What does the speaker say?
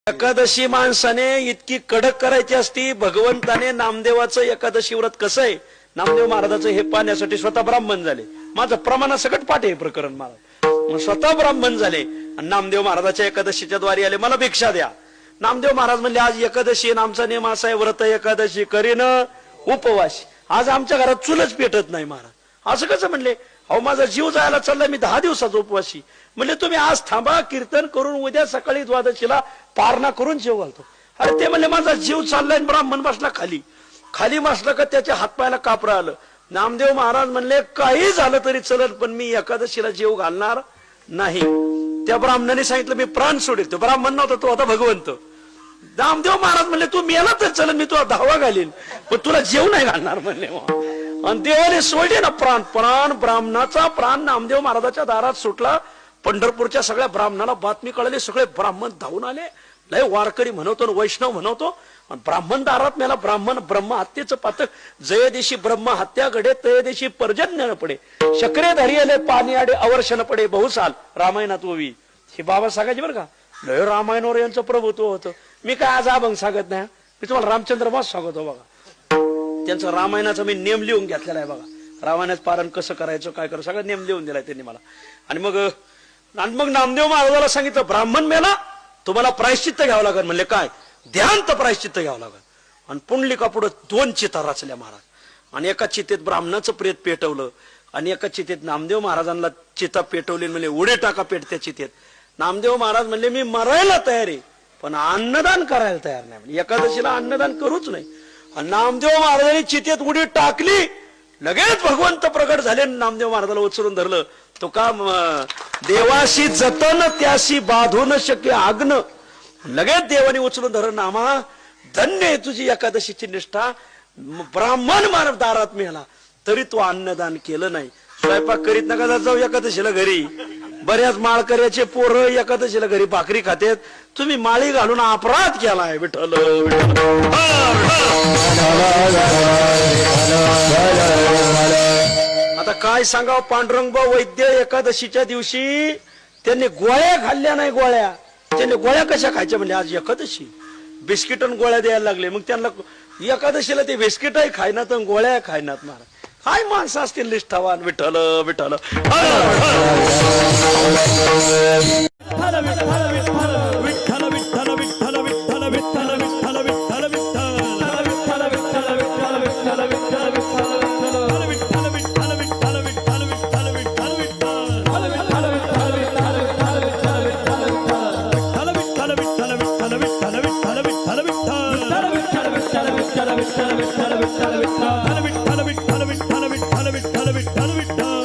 एकादशी माणसाने इतकी कडक करायची असती. भगवंताने नामदेवाचं एकादशी व्रत कसं आहे, नामदेव महाराजाचं हे पाहण्यासाठी स्वतः ब्राह्मण झाले. माझं प्रमाणासकट पाठ आहे प्रकरण महाराज. स्वतः ब्राह्मण झाले आणि नामदेव महाराजाच्या एकादशीच्या द्वारी आले, मला भिक्षा द्या. नामदेव महाराज म्हणले आज एकादशी आमचा नेम असा आहे, व्रत एकादशी करीन उपवास. आज आमच्या घरात चुलच पेटत नाही महाराज. असं कसं म्हणले, अहो माझा जीव जायला चाललाय, मी 10 दिवसाचा उपवासी. म्हणले तुम्ही आज थांबा, कीर्तन करून उद्या सकाळी द्वादशीला पारणा करून जेव घालतो. अरे ते म्हणले माझा जीव चाललाय. ब्राह्मण बसला खाली. खाली बसला का त्याच्या हातपायाला कापरं आलं. नामदेव महाराज म्हणले काही झालं तरी चलत, पण मी एकादशीला जेव घालणार नाही. त्या ब्राह्मणाने सांगितलं मी प्राण सोडेल. तो ब्राह्मण नव्हता, तो होता भगवंत. नामदेव महाराज म्हणले तू मेला तर चल, मी तुला धावा घालीन, पण तुला जेव नाही घालणार म्हणले. आणि देवाने सोडले ना प्राण. प्राण ब्राह्मणाचा प्राण नामदेव महाराजाच्या दारात सुटला. पंढरपूरच्या सगळ्या ब्राह्मणाला बातमी कळली. सगळे ब्राह्मण धावून आले. लय वारकरी म्हणवतो, वैष्णव म्हणवतो. ब्राह्मण दारात मेला. ब्राह्मण ब्रह्म हत्येचं पातक. जय दिशी ब्रह्म हत्या घडे, तय दिशी पर्जन्य न पडे. शकरे धरी आले पाणी आडे अवर्षण पडे बहुसाल. रामायणात ओवी हे बाबा सांगायचे बरं का. लय रामायणावर यांचं प्रभुत्व होतं. मी काय आज अभंग सांगत नाही, मी तुम्हाला रामचंद्र मास सांगतो बघा. त्यांचं रामायणाचा मी नेम लिहून घेतलेला आहे बघा. रामायणाचं पारण कसं करायचं, काय करायचं सगळं नेम लिहून दिलाय त्यांनी मला. आणि मग नामदेव महाराजाला सांगितलं ब्राह्मण मेला, तुम्हाला प्रायश्चित्त घ्यावं लागेल. म्हणले काय, ध्यानत प्रायश्चित्त घ्यावं लागेल. आणि पुंडलिका पुढे 2 चिता रचल्या महाराज. आणि एका चितेत ब्राह्मणाचं प्रेत पेटवलं आणि एका चितेत नामदेव महाराजांना चिता पेटवली. म्हणले उडे टाका पेट त्या चितेत. नामदेव महाराज म्हणले मी मरायला तयार आहे, पण अन्नदान करायला तयार नाही. म्हणजे एकादशीला अन्नदान करूच नाही. आणि नामदेव महाराजांनी चितेत उडी टाकली. लगेच भगवंत प्रगट झाले. नामदेव महाराजाला उचलून धरलं. तो का देवाशी जतन त्याशी बाधू न शक्य आग्न. लगेच देवाने उचलून धरलं. नामा धन्य आहे तुझी एकादशीची निष्ठा. ब्राह्मण मानव दारात मिळाला तरी तू अन्नदान केलं नाही. स्वयंपाक करीत नका जाऊ एकादशीला घरी. बऱ्याच माळकऱ्याचे पोरं एकादशीला घरी भाकरी खातेत. तुम्ही माळी घालून अपराध केलाय. विठ्ठल आता काय सांगावं. पांडुरंगभाऊ वैद्य एकादशीच्या दिवशी त्यांनी गोळ्या खाल्ल्या नाही. गोळ्या त्यांनी गोळ्या कशा खायच्या म्हणजे आज एकादशी. बिस्किट आणि गोळ्या द्यायला लागले. मग त्यांना एकादशीला ते बिस्किटही खायनात आणि गोळ्या खायनात. महाराज काय माणसं असतील निष्ठावान. विठ्ठल विठ्ठल विठ्ठल विठ्ठल विठ्ठल विठ्ठल विठ्ठल विठ्ठल विठ्ठल विठ्ठल विठ्ठल विठ्ठल